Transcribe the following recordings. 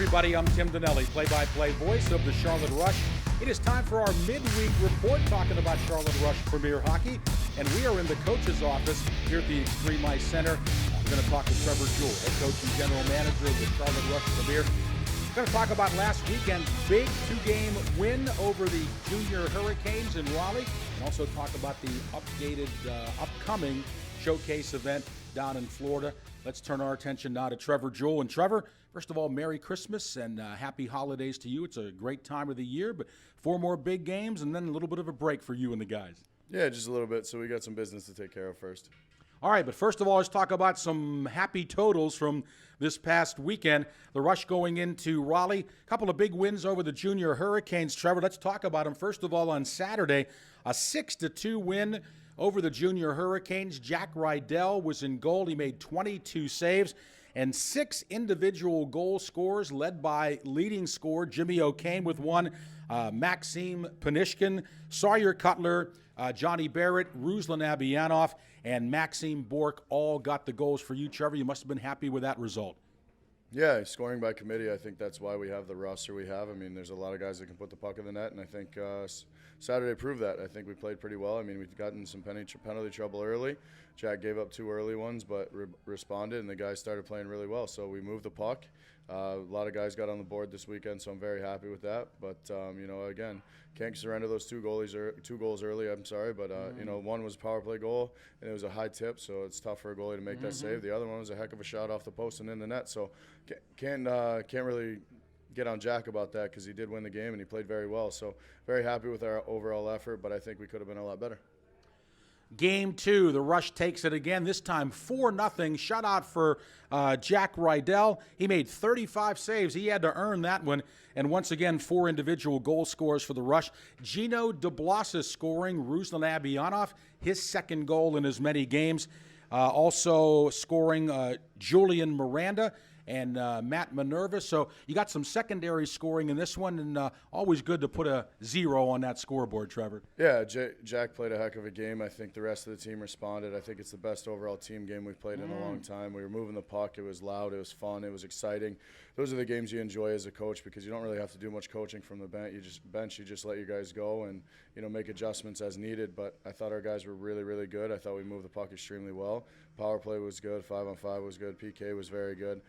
everybody. I'm Tim Donnelly, play-by-play voice of the Charlotte Rush. It is time for our midweek report talking about Charlotte Rush Premier Hockey. And we are in the coach's office here at the Extreme Ice Center. We're going to talk to Trevor Jewell, head coach and general manager of the Charlotte Rush Premier. We're going to talk about last weekend's big two-game win over the Junior Hurricanes in Raleigh. And also talk about the upcoming showcase event down in Florida. Let's turn our attention now to Trevor Jewell. And Trevor, first of all, Merry Christmas and happy holidays to you. It's a great time of the year, but 4 more big games and then a little bit of a break for you and the guys. Yeah, just a little bit. So we got some business to take care of first. All right, but first of all, let's talk about some happy totals from this past weekend. The Rush going into Raleigh, a couple of big wins over the Junior Hurricanes. Trevor, let's talk about them. First of all, on Saturday, a 6-2 win over the Junior Hurricanes. Jack Rydell was in goal. He made 22 saves and 6 individual goal scorers, led by leading scorer Jimmy O'Kane with one, Maxim Panishkin, Sawyer Cutler, Johnny Barrett, Ruslan Abiyanov, and Maxime Bork all got the goals for you, Trevor. You must have been happy with that result. Yeah, scoring by committee, I think that's why we have the roster we have. I mean, there's a lot of guys that can put the puck in the net, and I think Saturday proved that. I think we played pretty well. I mean, we've gotten some penalty trouble early. Jack gave up 2 early ones, but responded, and the guys started playing really well. So we moved the puck. A lot of guys got on the board this weekend, so I'm very happy with that. But, again, can't surrender those 2 goals early, but, one was a power play goal, and it was a high tip, so it's tough for a goalie to make that save. The other one was a heck of a shot off the post and in the net. So can't really get on Jack about that because he did win the game and he played very well. So very happy with our overall effort, but I think we could have been a lot better. Game 2, the Rush takes it again, this time 4-0 shutout for Jack Rydell. He made 35 saves. He had to earn that one. And once again, 4 individual goal scorers for the Rush. Gino DeBlassis scoring, Ruslan Abiyanov, his 2nd goal in as many games. Also scoring Julian Miranda and Matt Minerva. So you got some secondary scoring in this one, and always good to put a 0 on that scoreboard, Trevor. Yeah, Jack played a heck of a game. I think the rest of the team responded. I think it's the best overall team game we've played in a long time. We were moving the puck. It was loud. It was fun. It was exciting. Those are the games you enjoy as a coach because you don't really have to do much coaching from the bench. You just let your guys go and make adjustments as needed. But I thought our guys were really, really good. I thought we moved the puck extremely well. Power play was good. 5-on-5 was good. PK was very good.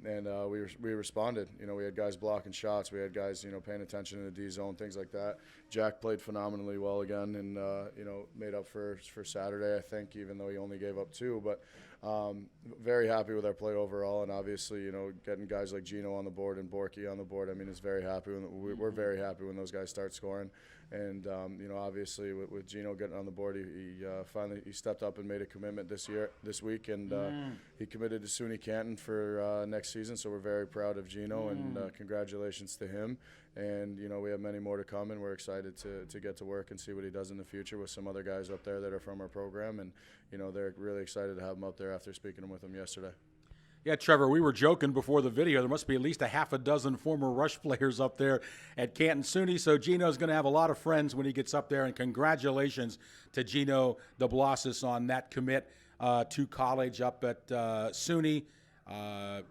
And we responded. We had guys blocking shots. We had guys, paying attention in the D zone, things like that. Jack played phenomenally well again, and made up for Saturday, I think, even though he only gave up 2. But very happy with our play overall, and obviously, getting guys like Gino on the board and Borky on the board. I mean, it's very happy. We're very happy when those guys start scoring. And obviously with Gino getting on the board, he finally stepped up and made a commitment this week, and he committed to SUNY Canton for next season. So we're very proud of Gino, and congratulations to him. And we have many more to come, and we're excited to get to work and see what he does in the future with some other guys up there that are from our program, and they're really excited to have him up there after speaking with him yesterday. Yeah, Trevor, we were joking before the video. There must be at least a half a dozen former Rush players up there at Canton SUNY, so Gino's going to have a lot of friends when he gets up there, and congratulations to Gino DeBlassis on that commit to college up at SUNY,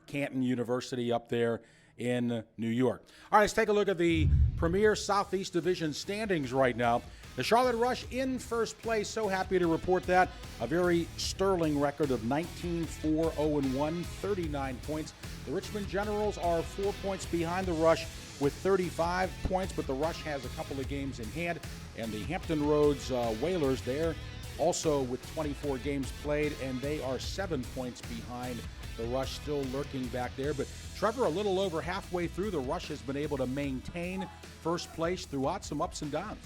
Canton University up there in New York. All right, let's take a look at the Premier Southeast Division standings right now. The Charlotte Rush in first place. So happy to report that. A very sterling record of 19-4-0-1, 39 points. The Richmond Generals are 4 points behind the Rush with 35 points, but the Rush has a couple of games in hand. And the Hampton Roads Whalers, they're also with 24 games played, and they are 7 points behind the Rush, still lurking back there. But Trevor, a little over halfway through, the Rush has been able to maintain first place throughout some ups and downs.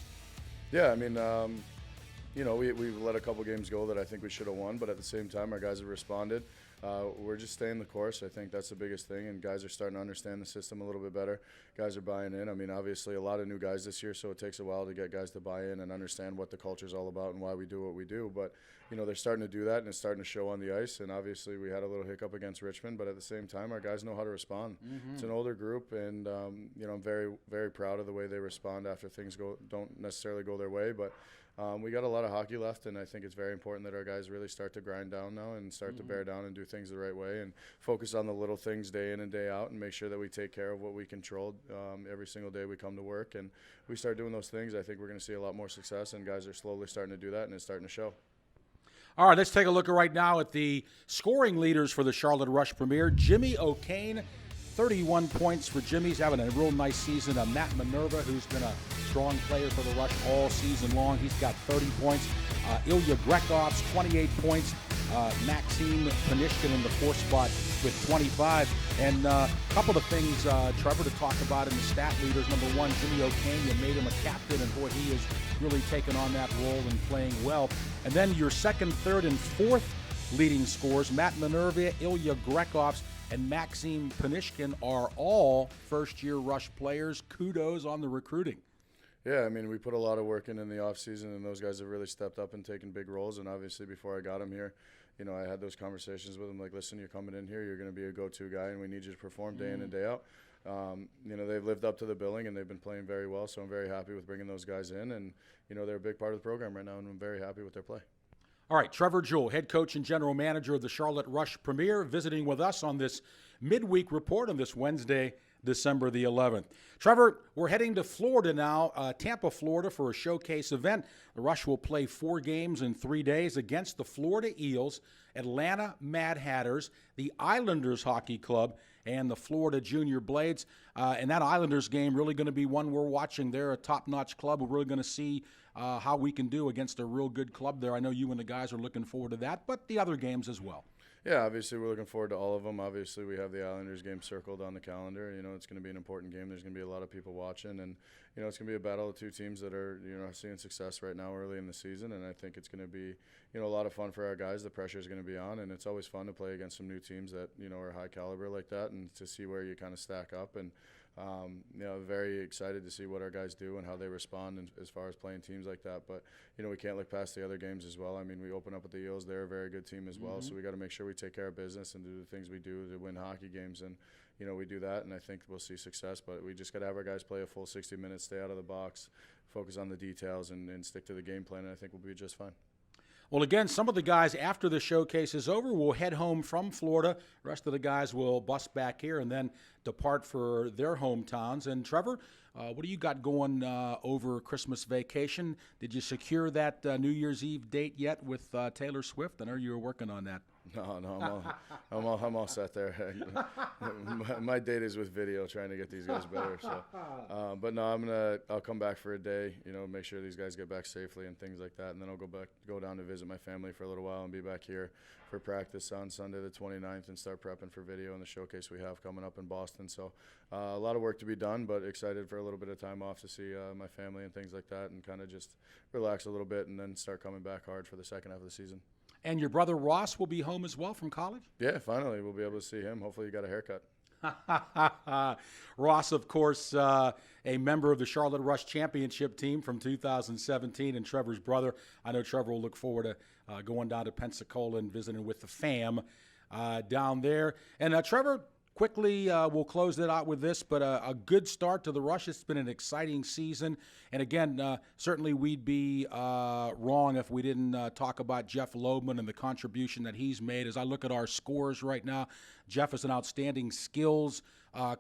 Yeah, I mean, we've let a couple games go that I think we should have won, but at the same time, our guys have responded. We're just staying the course. I think that's the biggest thing, and guys are starting to understand the system a little bit better. Guys are buying in. I mean, obviously, a lot of new guys this year, so it takes a while to get guys to buy in and understand what the culture is all about and why we do what we do. But, they're starting to do that, and it's starting to show on the ice. And obviously, we had a little hiccup against Richmond, but at the same time, our guys know how to respond. It's an older group, and, I'm very, very proud of the way they respond after things don't necessarily go their way. But we got a lot of hockey left, and I think it's very important that our guys really start to grind down now and start to bear down and do things the right way and focus on the little things day in and day out and make sure that we take care of what we control every single day we come to work. And we start doing those things, I think we're going to see a lot more success, and guys are slowly starting to do that, and it's starting to show. All right, let's take a look right now at the scoring leaders for the Charlotte Rush Premier. Jimmy O'Kane, 31 points for Jimmy. He's having a real nice season. Matt Minerva, who's been a strong player for the Rush all season long, he's got 30 points. Ilya Grekov's 28 points. Maxime Panishkin in the fourth spot with 25. And a couple of things, Trevor, to talk about in the stat leaders. Number one, Jimmy O'Kane, you made him a captain, and boy, he has really taken on that role and playing well. And then your second, third, and fourth leading scorers, Matt Minerva, Ilya Grekov's, and Maxime Panishkin are all first-year Rush players. Kudos on the recruiting. Yeah, I mean, we put a lot of work in the offseason, and those guys have really stepped up and taken big roles. And obviously, before I got them here, you know, I had those conversations with them, like, listen, you're coming in here, you're going to be a go-to guy, and we need you to perform day in and day out. You know, they've lived up to the billing, and they've been playing very well, so I'm very happy with bringing those guys in. And, you know, they're a big part of the program right now, and I'm very happy with their play. All right, Trevor Jewell, head coach and general manager of the Charlotte Rush Premier, visiting with us on this midweek report on this Wednesday, December the 11th. Trevor, we're heading to Florida now, Tampa, Florida, for a showcase event. The Rush will play 4 games in 3 days against the Florida Eels, Atlanta Mad Hatters, the Islanders Hockey Club, and the Florida Junior Blades. And that Islanders game really going to be one we're watching. They're a top-notch club. We're really going to see how we can do against a real good club there. I know you and the guys are looking forward to that, but the other games as well. Yeah, obviously we're looking forward to all of them. Obviously we have the Islanders game circled on the calendar. You know, it's going to be an important game. There's going to be a lot of people watching, and you know, it's going to be a battle of two teams that are, you know, seeing success right now early in the season, and I think it's going to be, you know, a lot of fun for our guys. The pressure is going to be on, and it's always fun to play against some new teams that, you know, are high caliber like that, and to see where you kind of stack up. And you know, very excited to see what our guys do and how they respond as far as playing teams like that. But, you know, we can't look past the other games as well. I mean, we open up with the Eels. They're a very good team as well. So we got to make sure we take care of business and do the things we do to win hockey games. And, you know, we do that, and I think we'll see success. But we just got to have our guys play a full 60 minutes, stay out of the box, focus on the details, and stick to the game plan, and I think we'll be just fine. Well, again, some of the guys, after the showcase is over, will head home from Florida. The rest of the guys will bus back here and then depart for their hometowns. And, Trevor, what do you got going over Christmas vacation? Did you secure that New Year's Eve date yet with Taylor Swift? I know you were working on that. No, I'm all set there. my date is with video, trying to get these guys better. So, but no, I'll come back for a day. You know, make sure these guys get back safely and things like that, and then I'll go down to visit my family for a little while and be back here for practice on Sunday the 29th and start prepping for video and the showcase we have coming up in Boston. So, a lot of work to be done, but excited for a little bit of time off to see my family and things like that, and kind of just relax a little bit and then start coming back hard for the second half of the season. And your brother Ross will be home as well from college? Yeah, finally we'll be able to see him. Hopefully he got a haircut. Ross, of course, a member of the Charlotte Rush Championship team from 2017, and Trevor's brother. I know Trevor will look forward to going down to Pensacola and visiting with the fam down there. And Trevor, quickly, we'll close it out with this, but a good start to the Rush. It's been an exciting season. And again, certainly we'd be wrong if we didn't talk about Jeff Loebman and the contribution that he's made. As I look at our scores right now, Jeff is an outstanding skills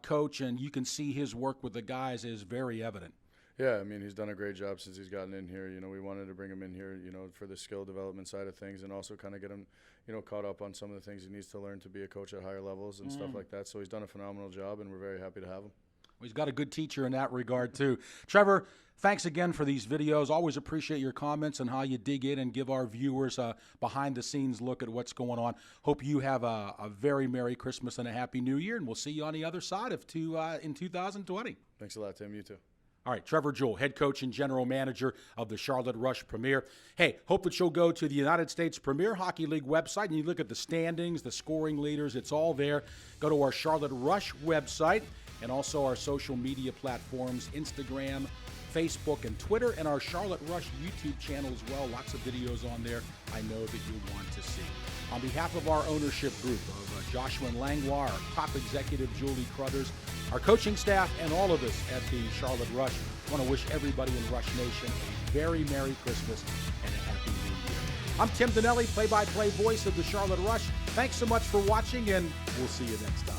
coach, and you can see his work with the guys is very evident. Yeah, I mean, he's done a great job since he's gotten in here. You know, we wanted to bring him in here, you know, for the skill development side of things, and also kind of get him, you know, caught up on some of the things he needs to learn to be a coach at higher levels and stuff like that. So he's done a phenomenal job, and we're very happy to have him. Well, he's got a good teacher in that regard, too. Trevor, thanks again for these videos. Always appreciate your comments and how you dig in and give our viewers a behind-the-scenes look at what's going on. Hope you have a very Merry Christmas and a Happy New Year, and we'll see you on the other side of in 2020. Thanks a lot, Tim. You too. All right, Trevor Jewell, head coach and general manager of the Charlotte Rush Premier. Hey, hope that you'll go to the United States Premier Hockey League website and you look at the standings, the scoring leaders. It's all there. Go to our Charlotte Rush website and also our social media platforms, Instagram, Facebook, and Twitter, and our Charlotte Rush YouTube channel as well. Lots of videos on there I know that you'll want to see. On behalf of our ownership group of Joshua and Langlois, our top executive Julie Cruthers, our coaching staff, and all of us at the Charlotte Rush, I want to wish everybody in Rush Nation a very Merry Christmas and a Happy New Year. I'm Tim Donnelly, play-by-play voice of the Charlotte Rush. Thanks so much for watching, and we'll see you next time.